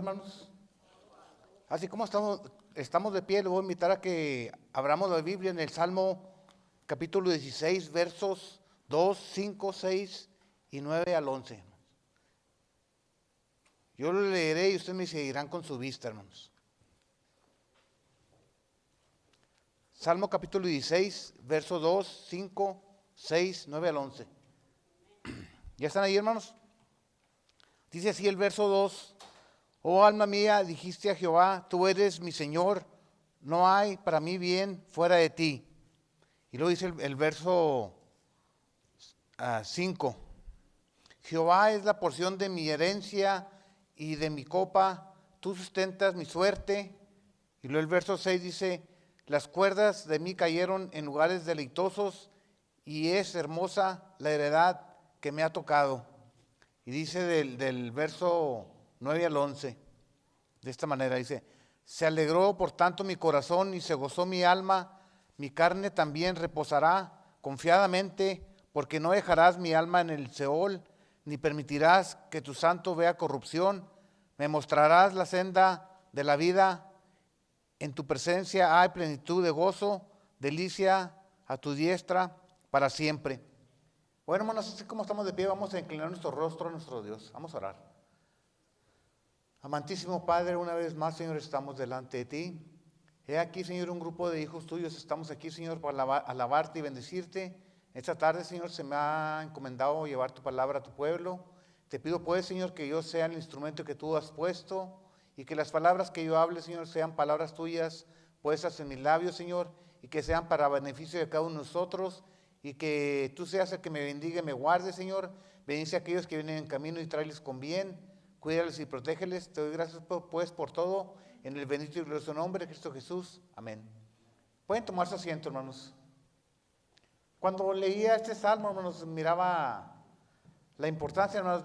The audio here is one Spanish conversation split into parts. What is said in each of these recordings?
Hermanos, así como estamos de pie, le voy a invitar a que abramos la Biblia en el Salmo capítulo 16, versos 2, 5, 6 y 9 al 11. Yo lo leeré y ustedes me seguirán con su vista, hermanos. Salmo capítulo 16, versos 2, 5, 6, 9 al 11. ¿Ya están ahí, hermanos? Dice así el verso 2. Oh alma mía, dijiste a Jehová, tú eres mi Señor, no hay para mí bien fuera de ti. Y luego dice el verso 5. Jehová es la porción de mi herencia y de mi copa, tú sustentas mi suerte. Y luego el verso 6 dice, las cuerdas de mí cayeron en lugares deleitosos y es hermosa la heredad que me ha tocado. Y dice del verso 9 al 11, de esta manera, dice, se alegró por tanto mi corazón y se gozó mi alma, mi carne también reposará confiadamente, porque no dejarás mi alma en el Seol, ni permitirás que tu santo vea corrupción, me mostrarás la senda de la vida, en tu presencia hay plenitud de gozo, delicia a tu diestra para siempre. Bueno, hermanos, así como estamos de pie, vamos a inclinar nuestro rostro a nuestro Dios. Vamos a orar. Amantísimo Padre, una vez más, Señor, estamos delante de ti. He aquí, Señor, un grupo de hijos tuyos. Estamos aquí, Señor, para alabarte y bendecirte. Esta tarde, Señor, se me ha encomendado llevar tu palabra a tu pueblo. Te pido, pues, Señor, que yo sea el instrumento que tú has puesto y que las palabras que yo hable, Señor, sean palabras tuyas puestas en mis labios, Señor, y que sean para beneficio de cada uno de nosotros. Y que tú seas el que me bendiga y me guarde, Señor. Bendice a aquellos que vienen en camino y tráeles con bien. Cuídales y protégeles. Te doy gracias, pues, por todo. En el bendito y glorioso nombre de Cristo Jesús. Amén. Pueden tomar su asiento, hermanos. Cuando leía este salmo, hermanos, miraba la importancia, hermanos.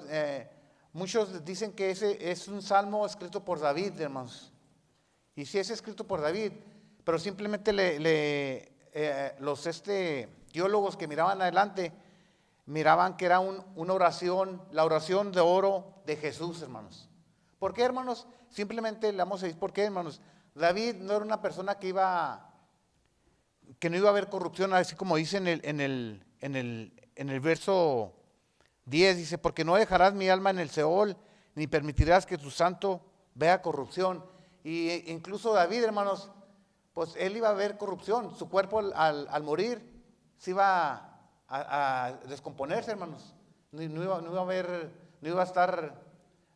Muchos dicen que ese es un salmo escrito por David, hermanos. Y sí es escrito por David, pero simplemente los teólogos que miraban adelante, miraban que era una oración, la oración de oro de Jesús, hermanos. ¿Por qué, hermanos? Simplemente le vamos a decir, ¿por qué, hermanos? David no era una persona que no iba a haber corrupción, así como dice en el verso 10, dice, porque no dejarás mi alma en el Seol, ni permitirás que tu santo vea corrupción. Y incluso David, hermanos, pues él iba a ver corrupción, su cuerpo al morir se iba a descomponerse, hermanos. No iba a estar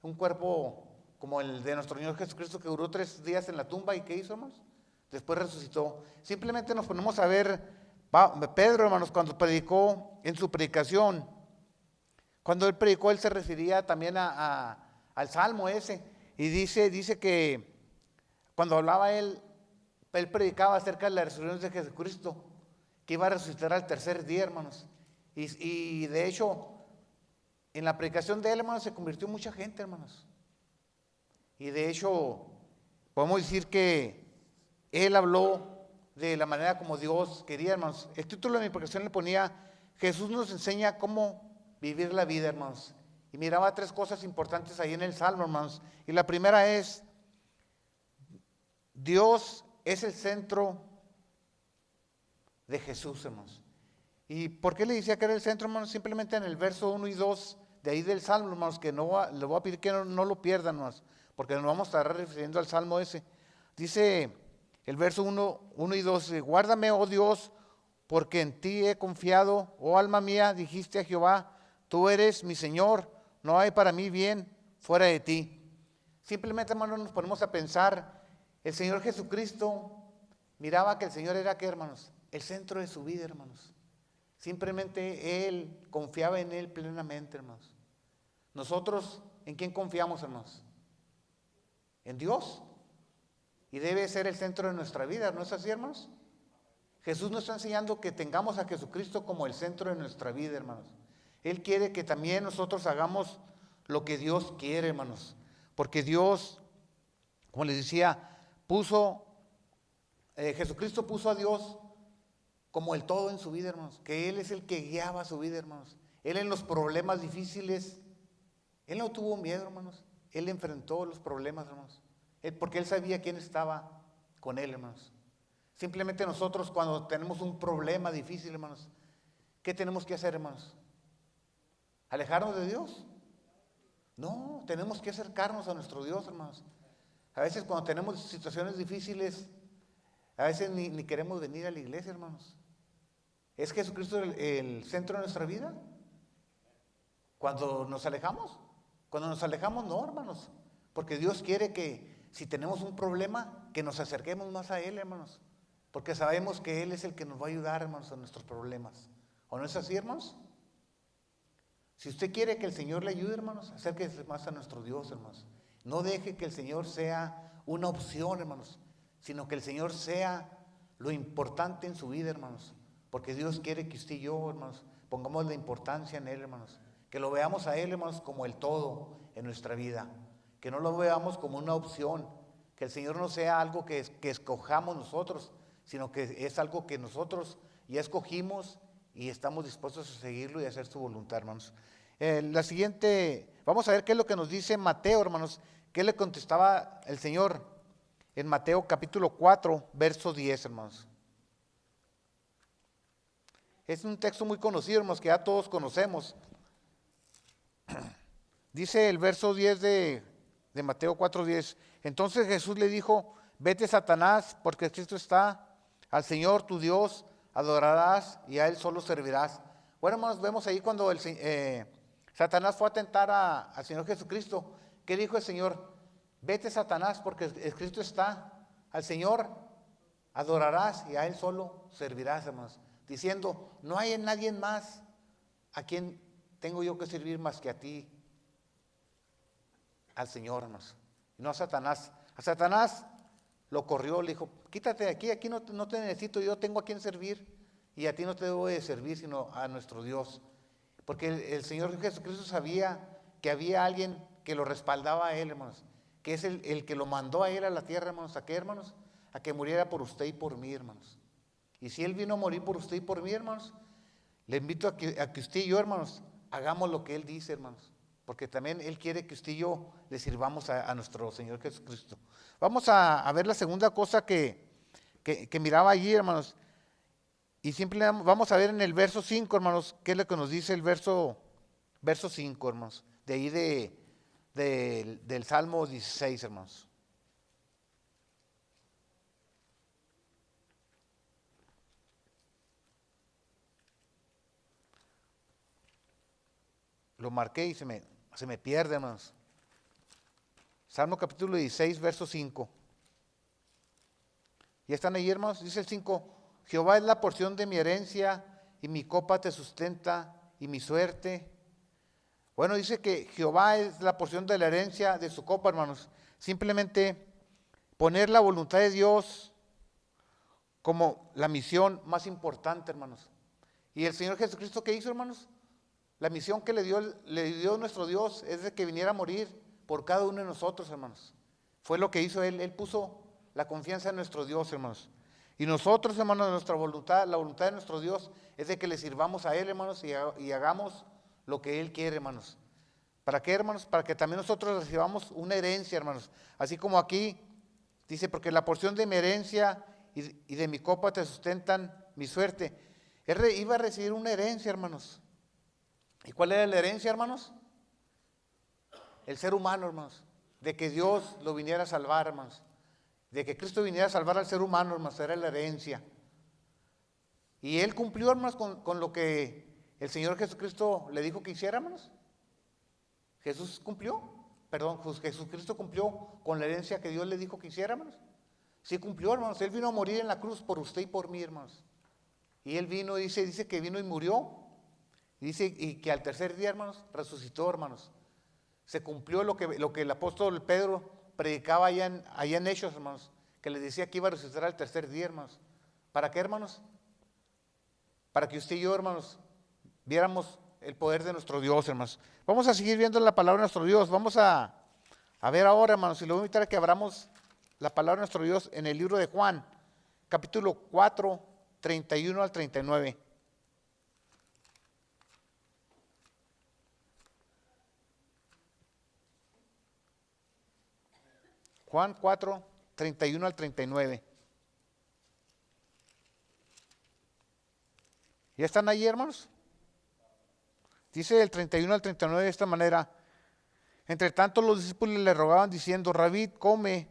un cuerpo como el de nuestro Señor Jesucristo, que duró 3 días en la tumba. ¿Y qué hizo, hermanos? Después resucitó. Simplemente nos ponemos a ver Pedro, hermanos, cuando predicó en su predicación. Cuando él predicó, él se refería también al salmo ese. Y dice que cuando hablaba él predicaba acerca de la resurrección de Jesucristo, que iba a resucitar al tercer día, hermanos. Y de hecho, en la predicación de él, hermanos, se convirtió mucha gente, hermanos. Y de hecho, podemos decir que él habló de la manera como Dios quería, hermanos. El título de mi predicación le ponía, Jesús nos enseña cómo vivir la vida, hermanos. Y miraba 3 cosas importantes ahí en el Salmo, hermanos. Y la primera es, Dios es el centro de Jesús, hermanos. ¿Y por qué le decía que era el centro, hermanos? Simplemente en el verso 1 y 2 de ahí del Salmo, hermanos, que le voy a pedir que no lo pierdan, hermanos, porque nos vamos a estar refiriendo al Salmo ese. Dice el verso 1 y 2, guárdame, oh Dios, porque en ti he confiado, oh alma mía, dijiste a Jehová, tú eres mi Señor, no hay para mí bien fuera de ti. Simplemente, hermanos, nos ponemos a pensar, el Señor Jesucristo miraba que el Señor era, ¿qué, hermanos? El centro de su vida, hermanos. Simplemente Él confiaba en Él plenamente, hermanos. Nosotros, ¿en quién confiamos, hermanos? En Dios. Y debe ser el centro de nuestra vida, ¿no es así, hermanos? Jesús nos está enseñando que tengamos a Jesucristo como el centro de nuestra vida, hermanos. Él quiere que también nosotros hagamos lo que Dios quiere, hermanos. Porque Dios, como les decía, Jesucristo puso a Dios como el todo en su vida, hermanos. Que Él es el que guiaba su vida, hermanos. Él en los problemas difíciles, Él no tuvo miedo, hermanos. Él enfrentó los problemas, hermanos. Porque Él sabía quién estaba con Él, hermanos. Simplemente nosotros cuando tenemos un problema difícil, hermanos, ¿qué tenemos que hacer, hermanos? ¿Alejarnos de Dios? No, tenemos que acercarnos a nuestro Dios, hermanos. A veces cuando tenemos situaciones difíciles, a veces ni queremos venir a la iglesia, hermanos. ¿Es Jesucristo el centro de nuestra vida? Cuando nos alejamos no, hermanos. Porque Dios quiere que si tenemos un problema, que nos acerquemos más a Él, hermanos. Porque sabemos que Él es el que nos va a ayudar, hermanos, a nuestros problemas. ¿O no es así, hermanos? Si usted quiere que el Señor le ayude, hermanos, acérquese más a nuestro Dios, hermanos. No deje que el Señor sea una opción, hermanos, sino que el Señor sea lo importante en su vida, hermanos. Porque Dios quiere que usted y yo, hermanos, pongamos la importancia en Él, hermanos. Que lo veamos a Él, hermanos, como el todo en nuestra vida. Que no lo veamos como una opción. Que el Señor no sea algo que escojamos nosotros, sino que es algo que nosotros ya escogimos y estamos dispuestos a seguirlo y a hacer su voluntad, hermanos. La siguiente, vamos a ver qué es lo que nos dice Mateo, hermanos. ¿Qué le contestaba el Señor en Mateo capítulo 4, verso 10, hermanos? Es un texto muy conocido, hermanos, que ya todos conocemos. Dice el verso 10 de Mateo 4:10. Entonces Jesús le dijo: vete, Satanás, porque escrito está: al Señor tu Dios adorarás y a Él solo servirás. Bueno, hermanos, vemos ahí cuando Satanás fue a tentar al Señor Jesucristo. ¿Qué dijo el Señor? Vete, Satanás, porque escrito está: al Señor adorarás y a Él solo servirás, hermanos. Diciendo, no hay en nadie más a quien tengo yo que servir más que a ti, al Señor, hermanos. Y no a Satanás. A Satanás lo corrió, le dijo: quítate de aquí, aquí no te necesito, yo tengo a quien servir. Y a ti no te debo de servir, sino a nuestro Dios. Porque el Señor Jesucristo sabía que había alguien que lo respaldaba a Él, hermanos. Que es el que lo mandó a Él a la tierra, hermanos. ¿A qué, hermanos? A que muriera por usted y por mí, hermanos. Y si Él vino a morir por usted y por mí, hermanos, le invito a que usted y yo, hermanos, hagamos lo que Él dice, hermanos. Porque también Él quiere que usted y yo le sirvamos a nuestro Señor Jesucristo. Vamos a ver la segunda cosa que miraba allí, hermanos. Y simplemente vamos a ver en el verso 5, hermanos, qué es lo que nos dice el verso 5, hermanos. De ahí del Salmo 16, hermanos. Lo marqué y se me pierde, hermanos. Salmo capítulo 16, verso 5. ¿Ya están ahí, hermanos? Dice el 5: Jehová es la porción de mi herencia y mi copa te sustenta y mi suerte. Bueno, dice que Jehová es la porción de la herencia de su copa, hermanos. Simplemente poner la voluntad de Dios como la misión más importante, hermanos. ¿Y el Señor Jesucristo qué hizo, hermanos? La misión que le dio nuestro Dios es de que viniera a morir por cada uno de nosotros, hermanos. Fue lo que hizo Él. Él puso la confianza en nuestro Dios, hermanos. Y nosotros, hermanos, nuestra voluntad, la voluntad de nuestro Dios es de que le sirvamos a Él, hermanos, y hagamos lo que Él quiere, hermanos. ¿Para qué, hermanos? Para que también nosotros recibamos una herencia, hermanos. Así como aquí dice: porque la porción de mi herencia y de mi copa te sustentan mi suerte. Él iba a recibir una herencia, hermanos. ¿Y cuál era la herencia, hermanos? El ser humano, hermanos. De que Dios lo viniera a salvar, hermanos. De que Cristo viniera a salvar al ser humano, hermanos. Era la herencia. Y Él cumplió, hermanos, con lo que el Señor Jesucristo le dijo que hiciera, hermanos. Jesucristo cumplió con la herencia que Dios le dijo que hiciera, hermanos. Sí cumplió, hermanos. Él vino a morir en la cruz por usted y por mí, hermanos. Y Él vino, dice que vino y murió. Y que al tercer día, hermanos, resucitó, hermanos. Se cumplió lo que el apóstol Pedro predicaba allá en Hechos, hermanos. Que le decía que iba a resucitar al tercer día, hermanos. ¿Para qué, hermanos? Para que usted y yo, hermanos, viéramos el poder de nuestro Dios, hermanos. Vamos a seguir viendo la palabra de nuestro Dios. Vamos a ver ahora, hermanos, y le voy a invitar a que abramos la palabra de nuestro Dios en el libro de Juan, capítulo 4, 31 al 39. Juan 4, 31 al 39. ¿Ya están ahí, hermanos? Dice el 31 al 39 de esta manera. Entre tanto los discípulos le rogaban diciendo, Rabí, come.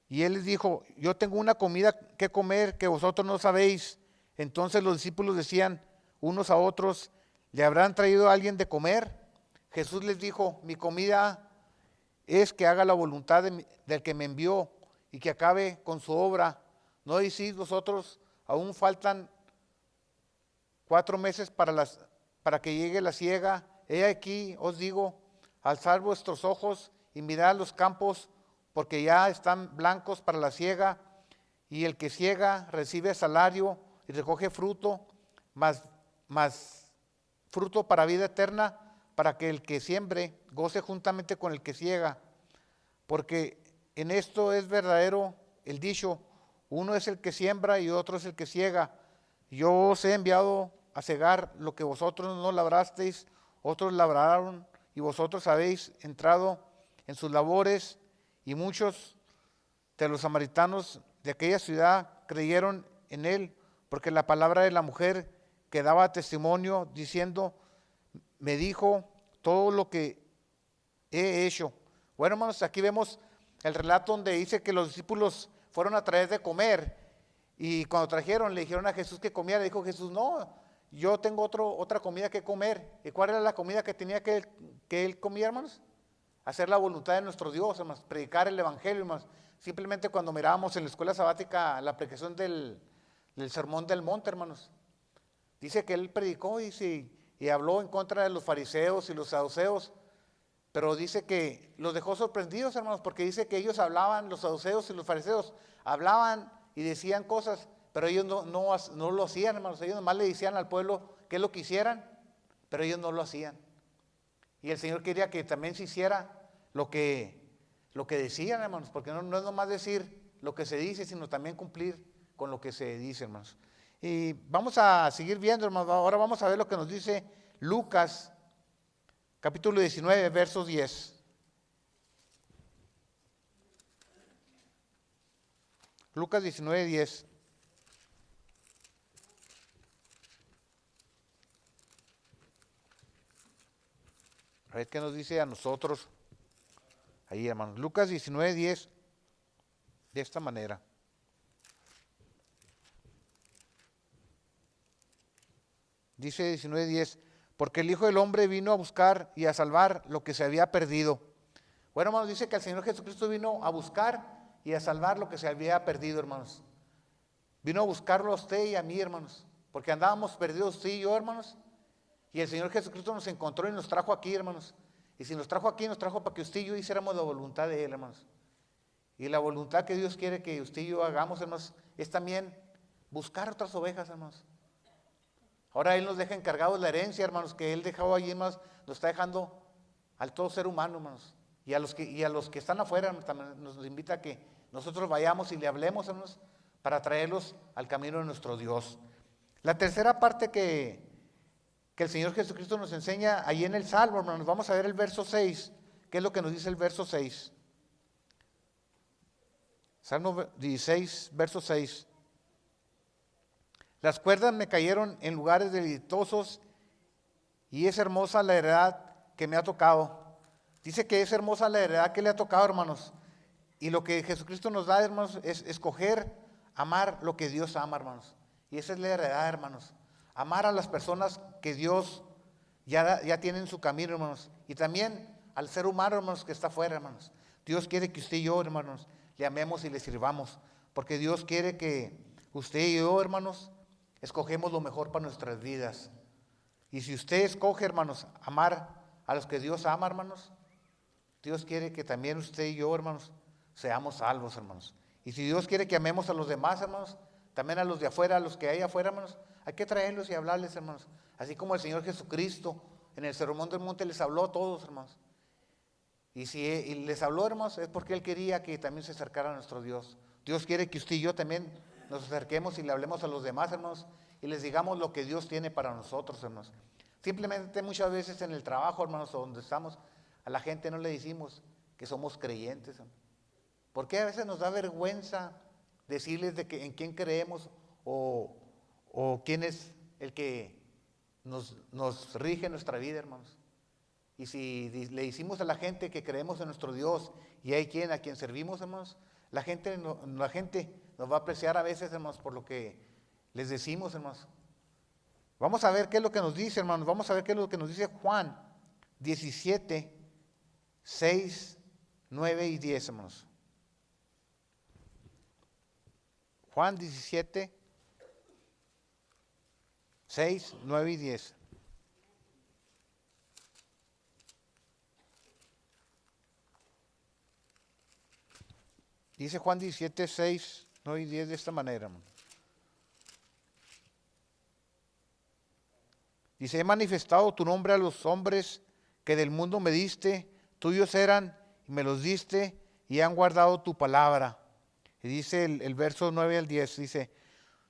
Y él les dijo, yo tengo una comida que comer que vosotros no sabéis. Entonces los discípulos decían unos a otros, ¿le habrán traído a alguien de comer? Jesús les dijo, mi comida es que haga la voluntad del que me envió y que acabe con su obra. ¿No decís vosotros, aún faltan 4 meses para que llegue la siega? He aquí, os digo, alzad vuestros ojos y mirad los campos, porque ya están blancos para la siega, y el que siega recibe salario y recoge fruto, más fruto para vida eterna, para que el que siembre goce juntamente con el que siega. Porque en esto es verdadero el dicho, uno es el que siembra y otro es el que siega. Yo os he enviado a segar lo que vosotros no labrasteis, otros labraron y vosotros habéis entrado en sus labores, y muchos de los samaritanos de aquella ciudad creyeron en él, porque la palabra de la mujer que daba testimonio diciendo, me dijo todo lo que he hecho. Bueno, hermanos, aquí vemos el relato donde dice que los discípulos fueron a traer de comer, y cuando trajeron le dijeron a Jesús que comiera. Le dijo Jesús, no, yo tengo otra comida que comer. ¿Y cuál era la comida que tenía que él comía, hermanos? Hacer la voluntad de nuestro Dios, hermanos, predicar el evangelio, hermanos. Simplemente cuando mirábamos en la escuela sabática la predicación del sermón del monte, hermanos, dice que él predicó y habló en contra de los fariseos y los saduceos, pero dice que los dejó sorprendidos, hermanos, porque dice que ellos hablaban, los saduceos y los fariseos hablaban y decían cosas, pero ellos no lo hacían, hermanos. Ellos nomás le decían al pueblo qué es lo que hicieran, pero ellos no lo hacían. Y el Señor quería que también se hiciera lo que decían, hermanos, porque no es nomás decir lo que se dice, sino también cumplir con lo que se dice, hermanos. Y vamos a seguir viendo, hermanos. Ahora vamos a ver lo que nos dice Lucas, capítulo 19, versos 10. Lucas 19, 10. A ver qué nos dice a nosotros ahí, hermanos. Lucas 19, 10, de esta manera. Dice 19, 10, porque el Hijo del Hombre vino a buscar y a salvar lo que se había perdido. Bueno, hermanos, dice que el Señor Jesucristo vino a buscar y a salvar lo que se había perdido, hermanos. Vino a buscarlo a usted y a mí, hermanos, porque andábamos perdidos usted y yo, hermanos. Y el Señor Jesucristo nos encontró y nos trajo aquí, hermanos. Y si nos trajo aquí, nos trajo para que usted y yo hiciéramos la voluntad de Él, hermanos. Y la voluntad que Dios quiere que usted y yo hagamos, hermanos, es también buscar otras ovejas, hermanos. Ahora Él nos deja encargados la herencia, hermanos, que Él dejó allí, hermanos, nos está dejando al todo ser humano, hermanos. Y a los que están afuera, hermanos, también nos invita a que nosotros vayamos y le hablemos, hermanos, para traerlos al camino de nuestro Dios. La tercera parte que el Señor Jesucristo nos enseña ahí en el Salmo, hermanos, vamos a ver el verso 6. ¿Qué es lo que nos dice el verso 6? Salmo 16, verso 6. Las cuerdas me cayeron en lugares deleitosos y es hermosa la heredad que me ha tocado. Dice que es hermosa la heredad que le ha tocado, hermanos. Y lo que Jesucristo nos da, hermanos, es escoger amar lo que Dios ama, hermanos. Y esa es la heredad, hermanos. Amar a las personas que Dios ya tiene en su camino, hermanos. Y también al ser humano, hermanos, que está afuera, hermanos. Dios quiere que usted y yo, hermanos, le amemos y le sirvamos. Porque Dios quiere que usted y yo, hermanos, escogemos lo mejor para nuestras vidas. Y si usted escoge, hermanos, amar a los que Dios ama, hermanos, Dios quiere que también usted y yo, hermanos, seamos salvos, hermanos. Y si Dios quiere que amemos a los demás, hermanos, también a los de afuera, a los que hay afuera, hermanos, hay que traerlos y hablarles, hermanos. Así como el Señor Jesucristo en el Sermón del Monte les habló a todos, hermanos. Y si les habló, hermanos, es porque Él quería que también se acercara a nuestro Dios. Dios quiere que usted y yo también nos acerquemos y le hablemos a los demás, hermanos, y les digamos lo que Dios tiene para nosotros, hermanos. Simplemente muchas veces en el trabajo, hermanos, o donde estamos, a la gente no le decimos que somos creyentes, hermanos. ¿Por qué a veces nos da vergüenza decirles de que en quién creemos o quién es el que nos rige nuestra vida, hermanos? Y si le decimos a la gente que creemos en nuestro Dios y hay quien a quien servimos, hermanos, la gente nos va a apreciar a veces, hermanos, por lo que les decimos, hermanos. Vamos a ver qué es lo que nos dice, hermanos. Vamos a ver qué es lo que nos dice Juan 17, 6, 9 y 10, hermanos. Juan 17, 6, 9 y 10. Dice Juan 17, 6, 9 y 10 de esta manera, hermano. Dice: he manifestado tu nombre a los hombres que del mundo me diste, tuyos eran y me los diste y han guardado tu palabra. Y dice el verso 9 al 10, dice: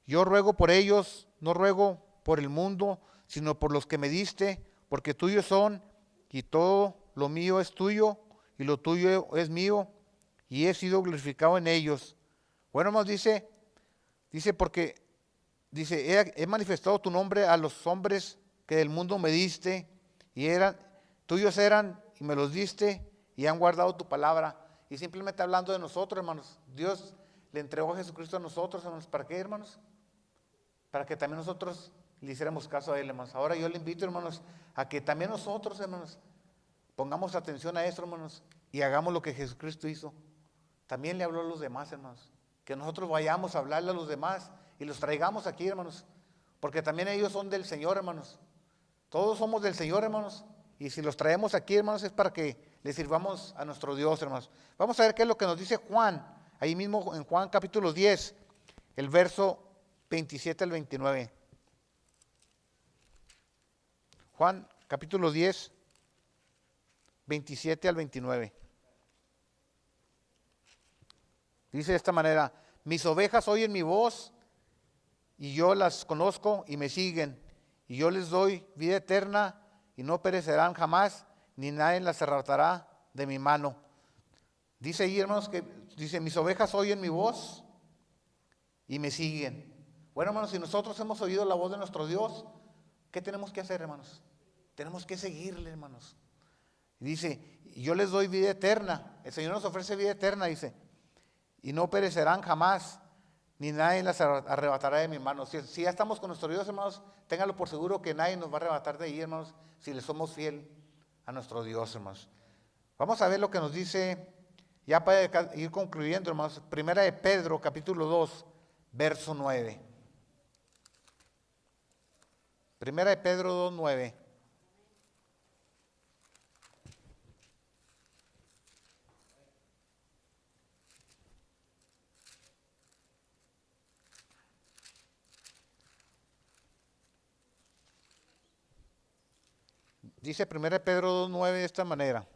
yo ruego por ellos, no ruego por el mundo, sino por los que me diste, porque tuyos son y todo lo mío es tuyo y lo tuyo es mío y he sido glorificado en ellos. Bueno, hermanos, porque he manifestado tu nombre a los hombres que del mundo me diste, y tuyos eran y me los diste y han guardado tu palabra. Y simplemente hablando de nosotros, hermanos, Dios le entregó a Jesucristo a nosotros, hermanos. ¿Para qué, hermanos? Para que también nosotros le hiciéramos caso a Él, hermanos. Ahora yo le invito, hermanos, a que también nosotros, hermanos, pongamos atención a esto, hermanos, y hagamos lo que Jesucristo hizo. También le habló a los demás, hermanos. Que nosotros vayamos a hablarle a los demás y los traigamos aquí, hermanos, porque también ellos son del Señor, hermanos. Todos somos del Señor, hermanos, y si los traemos aquí, hermanos, es para que le sirvamos a nuestro Dios, hermanos. Vamos a ver qué es lo que nos dice Juan, ahí mismo en Juan capítulo 10, el verso 27 al 29. Juan capítulo 10, 27 al 29. Dice de esta manera: mis ovejas oyen mi voz y yo las conozco y me siguen. Y yo les doy vida eterna y no perecerán jamás, ni nadie las arrebatará de mi mano. Dice ahí, hermanos, dice: mis ovejas oyen mi voz y me siguen. Bueno, hermanos, si nosotros hemos oído la voz de nuestro Dios, ¿qué tenemos que hacer, hermanos? Tenemos que seguirle, hermanos. Y dice: y yo les doy vida eterna. El Señor nos ofrece vida eterna, dice, y no perecerán jamás, ni nadie las arrebatará de mi mano. Si ya estamos con nuestro Dios, hermanos, ténganlo por seguro que nadie nos va a arrebatar de ahí, hermanos, si le somos fiel a nuestro Dios, hermanos. Vamos a ver lo que nos dice, ya para ir concluyendo, hermanos, Primera de Pedro, capítulo 2, verso 9. Primera de Pedro 2, 9. Dice 1 Pedro 2:9 de esta manera: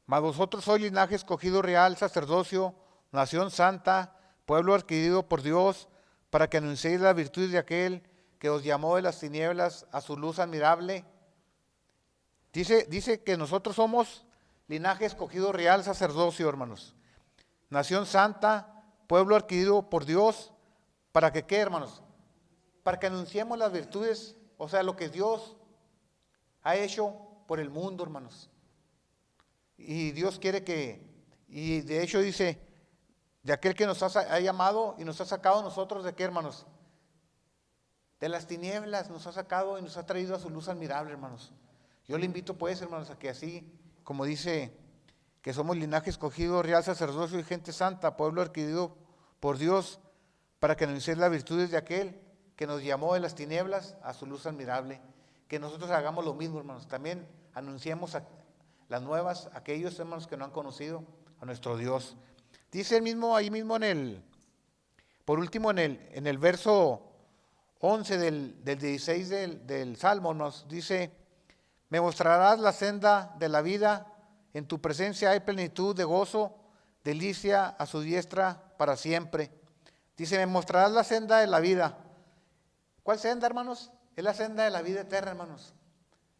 mas vosotros sois linaje escogido real, sacerdocio, nación santa, pueblo adquirido por Dios, para que anunciéis las virtudes de aquel que os llamó de las tinieblas a su luz admirable. Dice que nosotros somos linaje escogido real, sacerdocio, hermanos, nación santa, pueblo adquirido por Dios, para que, ¿qué, hermanos? Para que anunciemos las virtudes, o sea, lo que Dios ha hecho por el mundo, hermanos. Y Dios quiere y de hecho dice, de aquel que nos ha llamado y nos ha sacado a nosotros, ¿de qué, hermanos? De las tinieblas nos ha sacado y nos ha traído a su luz admirable, hermanos. Yo le invito pues, hermanos, a que así, como dice, que somos linaje escogido, real sacerdocio y gente santa, pueblo adquirido por Dios, para que anunciéis las virtudes de aquel que nos llamó de las tinieblas a su luz admirable. Que nosotros hagamos lo mismo, hermanos. También anunciemos las nuevas a aquellos, hermanos, que no han conocido a nuestro Dios. Dice ahí mismo por último en el verso 11 del 16 del Salmo, nos dice: me mostrarás la senda de la vida, en tu presencia hay plenitud de gozo, delicia a su diestra para siempre. Dice: me mostrarás la senda de la vida. ¿Cuál senda, hermanos? Es la senda de la vida eterna, hermanos.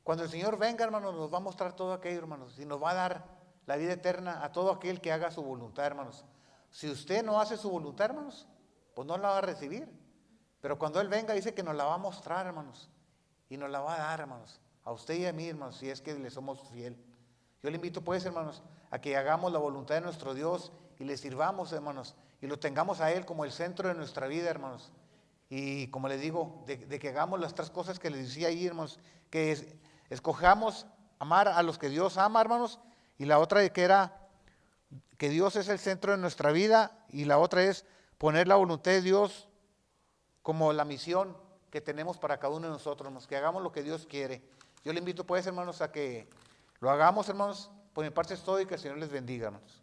Cuando el Señor venga, hermanos, nos va a mostrar todo aquello, hermanos, y nos va a dar la vida eterna a todo aquel que haga su voluntad, hermanos. Si usted no hace su voluntad, hermanos, pues no la va a recibir. Pero cuando Él venga, dice que nos la va a mostrar, hermanos, y nos la va a dar, hermanos, a usted y a mí, hermanos, si es que le somos fiel. Yo le invito, pues, hermanos, a que hagamos la voluntad de nuestro Dios y le sirvamos, hermanos, y lo tengamos a Él como el centro de nuestra vida, hermanos. Y como les digo, de que hagamos las tres cosas que les decía ahí, hermanos, que escojamos amar a los que Dios ama, hermanos, y la otra que era que Dios es el centro de nuestra vida, y la otra es poner la voluntad de Dios como la misión que tenemos para cada uno de nosotros, hermanos, que hagamos lo que Dios quiere. Yo le invito, pues, hermanos, a que lo hagamos, hermanos. Por mi parte es todo y que el Señor les bendiga, hermanos.